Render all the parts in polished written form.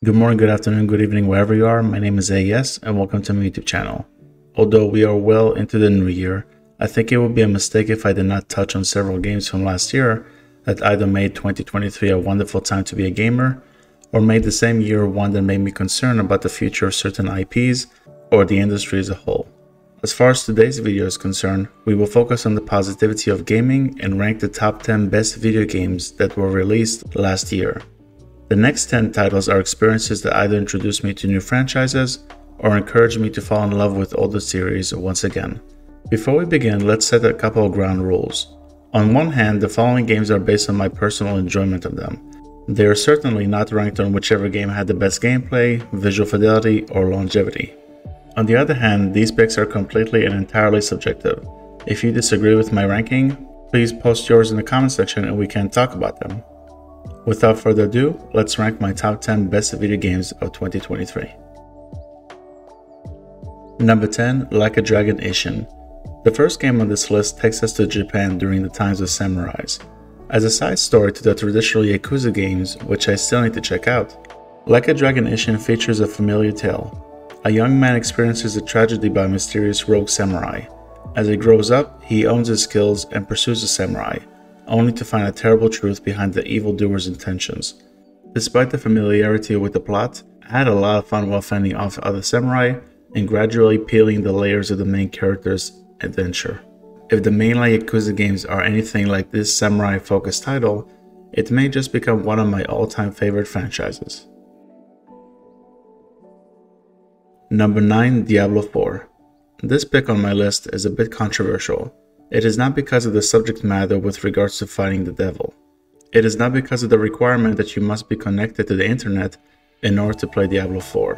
Good morning, good afternoon, good evening, wherever you are. My name is AES and welcome to my YouTube channel. Although we are well into the new year, I think it would be a mistake if I did not touch on several games from last year that either made 2023 a wonderful time to be a gamer, or made the same year one that made me concerned about the future of certain IPs or the industry as a whole. As far as today's video is concerned, we will focus on the positivity of gaming and rank the top 10 best video games that were released last year. The next 10 titles are experiences that either introduced me to new franchises or encouraged me to fall in love with older series once again. Before we begin, let's set a couple of ground rules. On one hand, the following games are based on my personal enjoyment of them. They are certainly not ranked on whichever game had the best gameplay, visual fidelity, or longevity. On the other hand, these picks are completely and entirely subjective. If you disagree with my ranking, please post yours in the comment section and we can talk about them. Without further ado, let's rank my top 10 best video games of 2023. Number 10, Like a Dragon Ishin. The first game on this list takes us to Japan during the times of samurais. As a side story to the traditional Yakuza games, which I still need to check out, Like a Dragon Ishin features a familiar tale. A young man experiences a tragedy by a mysterious rogue samurai. As he grows up, he owns his skills and pursues a samurai, only to find a terrible truth behind the evildoer's intentions. Despite the familiarity with the plot, I had a lot of fun while fending off other samurai and gradually peeling the layers of the main character's adventure. If the mainline Yakuza games are anything like this samurai-focused title, it may just become one of my all-time favorite franchises. Number 9, Diablo 4. This pick on my list is a bit controversial. It is not because of the subject matter with regards to fighting the devil. It is not because of the requirement that you must be connected to the internet in order to play Diablo 4.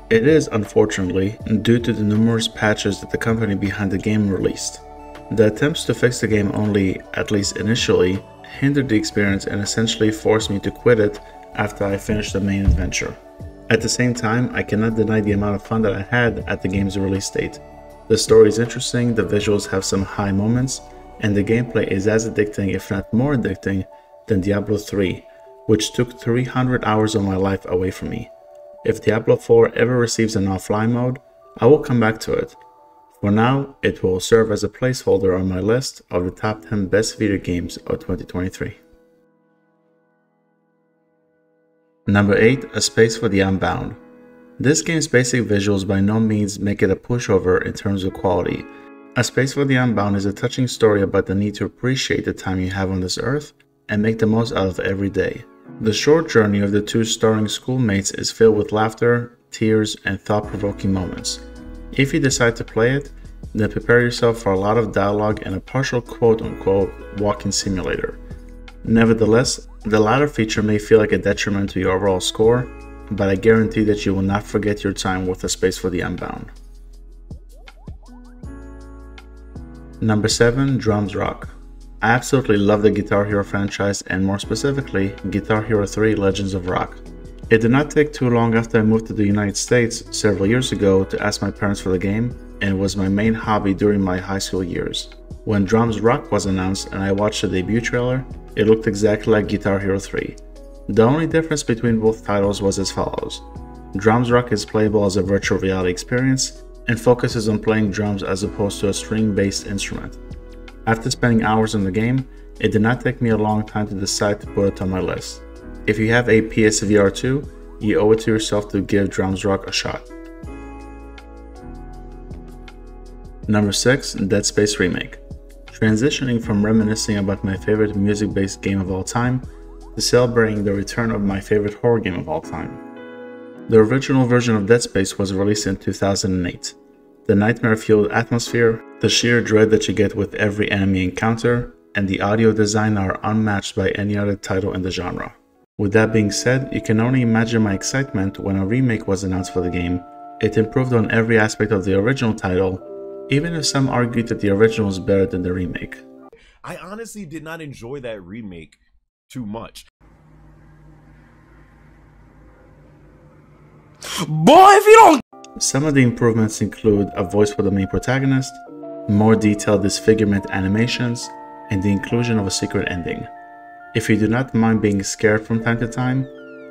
It is, unfortunately, due to the numerous patches that the company behind the game released. The attempts to fix the game only, at least initially, hindered the experience and essentially forced me to quit it after I finished the main adventure. At the same time, I cannot deny the amount of fun that I had at the game's release date. The story is interesting, the visuals have some high moments, and the gameplay is as addicting, if not more addicting, than Diablo 3, which took 300 hours of my life away from me. If Diablo 4 ever receives an offline mode, I will come back to it. For now, it will serve as a placeholder on my list of the top 10 best video games of 2023. Number 8, A Space for the Unbound. This game's basic visuals by no means make it a pushover in terms of quality. A Space for the Unbound is a touching story about the need to appreciate the time you have on this earth and make the most out of every day. The short journey of the two starring schoolmates is filled with laughter, tears, and thought-provoking moments. If you decide to play it, then prepare yourself for a lot of dialogue and a partial quote-unquote walking simulator. Nevertheless, the latter feature may feel like a detriment to your overall score, but I guarantee that you will not forget your time with A Space for the Unbound. Number 7, Drums Rock. I absolutely love the Guitar Hero franchise and more specifically, Guitar Hero 3 Legends of Rock. It did not take too long after I moved to the United States several years ago to ask my parents for the game, and it was my main hobby during my high school years. When Drums Rock was announced and I watched the debut trailer, it looked exactly like Guitar Hero 3. The only difference between both titles was as follows. Drums Rock is playable as a virtual reality experience and focuses on playing drums as opposed to a string-based instrument. After spending hours on the game, it did not take me a long time to decide to put it on my list. If you have a PSVR 2, you owe it to yourself to give Drums Rock a shot. Number 6, Dead Space Remake. Transitioning from reminiscing about my favorite music-based game of all time to celebrating the return of my favorite horror game of all time. The original version of Dead Space was released in 2008. The nightmare-fueled atmosphere, the sheer dread that you get with every enemy encounter, and the audio design are unmatched by any other title in the genre. With that being said, you can only imagine my excitement when a remake was announced for the game. It improved on every aspect of the original title, even if some argued that the original was better than the remake. I honestly did not enjoy that remake too much. Boy, if you don't... Some of the improvements include a voice for the main protagonist, more detailed disfigurement animations, and the inclusion of a secret ending. If you do not mind being scared from time to time,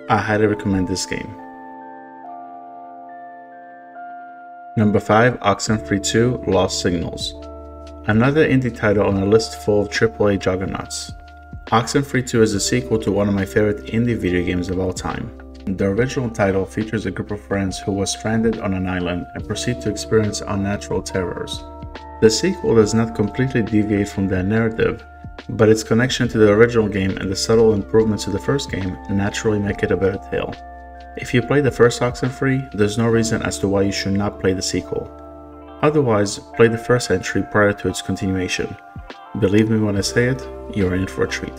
I highly recommend this game. Number 5, Oxenfree 2 Lost Signals. Another indie title on a list full of AAA juggernauts. Oxenfree 2 is a sequel to one of my favorite indie video games of all time. The original title features a group of friends who was stranded on an island and proceed to experience unnatural terrors. The sequel does not completely deviate from that narrative, but its connection to the original game and the subtle improvements to the first game naturally make it a better tale. If you play the first Oxenfree, there's no reason as to why you should not play the sequel. Otherwise, play the first entry prior to its continuation. Believe me when I say it, you're in for a treat.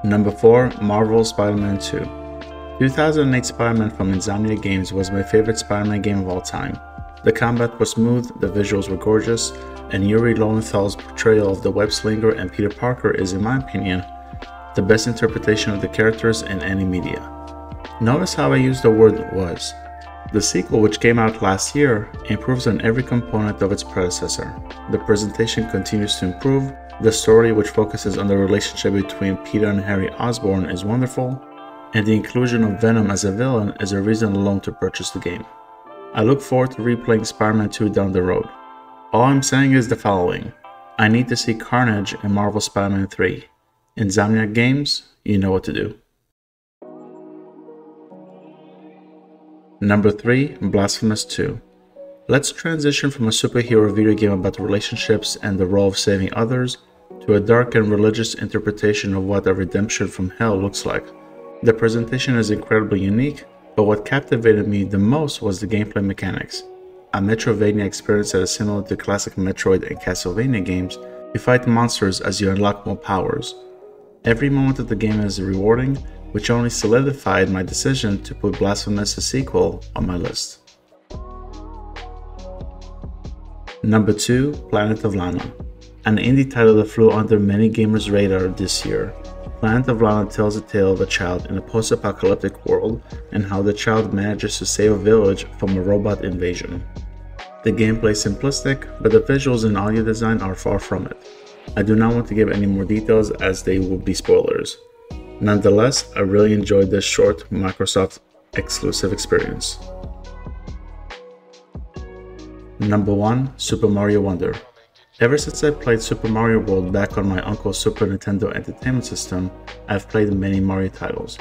Number 4, Marvel Spider-Man 2. 2008 Spider-Man from Insomniac Games was my favorite Spider-Man game of all time. The combat was smooth, the visuals were gorgeous, and Yuri Lowenthal's portrayal of the web slinger and Peter Parker is, in my opinion, the best interpretation of the characters in any media. Notice how I use the word was. The sequel, which came out last year, improves on every component of its predecessor. The presentation continues to improve, the story, which focuses on the relationship between Peter and Harry Osborn, is wonderful, and the inclusion of Venom as a villain is a reason alone to purchase the game. I look forward to replaying Spider-Man 2 down the road. All I'm saying is the following: I need to see Carnage in Marvel Spider-Man 3. Insomniac Games, you know what to do. Number 3, Blasphemous 2. Let's transition from a superhero video game about relationships and the role of saving others to a dark and religious interpretation of what a redemption from hell looks like. The presentation is incredibly unique, but what captivated me the most was the gameplay mechanics. A Metroidvania experience that is similar to classic Metroid and Castlevania games, you fight monsters as you unlock more powers. Every moment of the game is rewarding, which only solidified my decision to put Blasphemous a sequel on my list. Number 2, Planet of Lana. An indie title that flew under many gamers' radar this year. Planet of Lana tells a tale of a child in a post-apocalyptic world and how the child manages to save a village from a robot invasion. The gameplay is simplistic, but the visuals and audio design are far from it. I do not want to give any more details as they would be spoilers. Nonetheless, I really enjoyed this short Microsoft exclusive experience. Number 1, Super Mario Wonder. Ever since I played Super Mario World back on my uncle's Super Nintendo Entertainment System, I've played many Mario titles.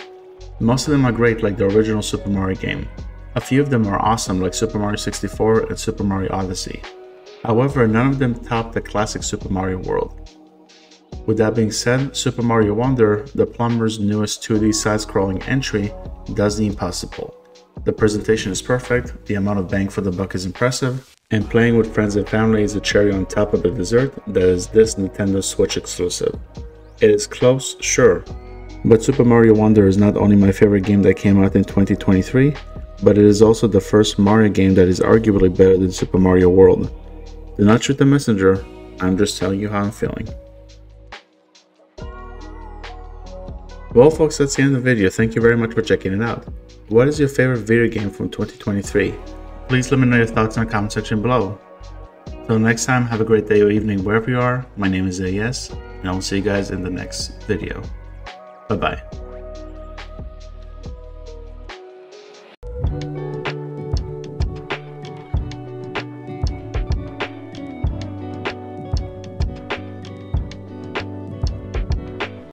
Most of them are great, like the original Super Mario game. A few of them are awesome, like Super Mario 64 and Super Mario Odyssey. However, none of them top the classic Super Mario World. With that being said, Super Mario Wonder, the plumber's newest 2D side-scrolling entry, does the impossible. The presentation is perfect, the amount of bang for the buck is impressive, and playing with friends and family is a cherry on top of the dessert that is this Nintendo Switch exclusive. It is close, sure, but Super Mario Wonder is not only my favorite game that came out in 2023, but it is also the first Mario game that is arguably better than Super Mario World. Do not shoot the messenger, I'm just telling you how I'm feeling. Well folks, that's the end of the video. Thank you very much for checking it out. What is your favorite video game from 2023? Please let me know your thoughts in the comment section below. Till next time, have a great day or evening wherever you are. My name is AS, and I will see you guys in the next video. Bye bye.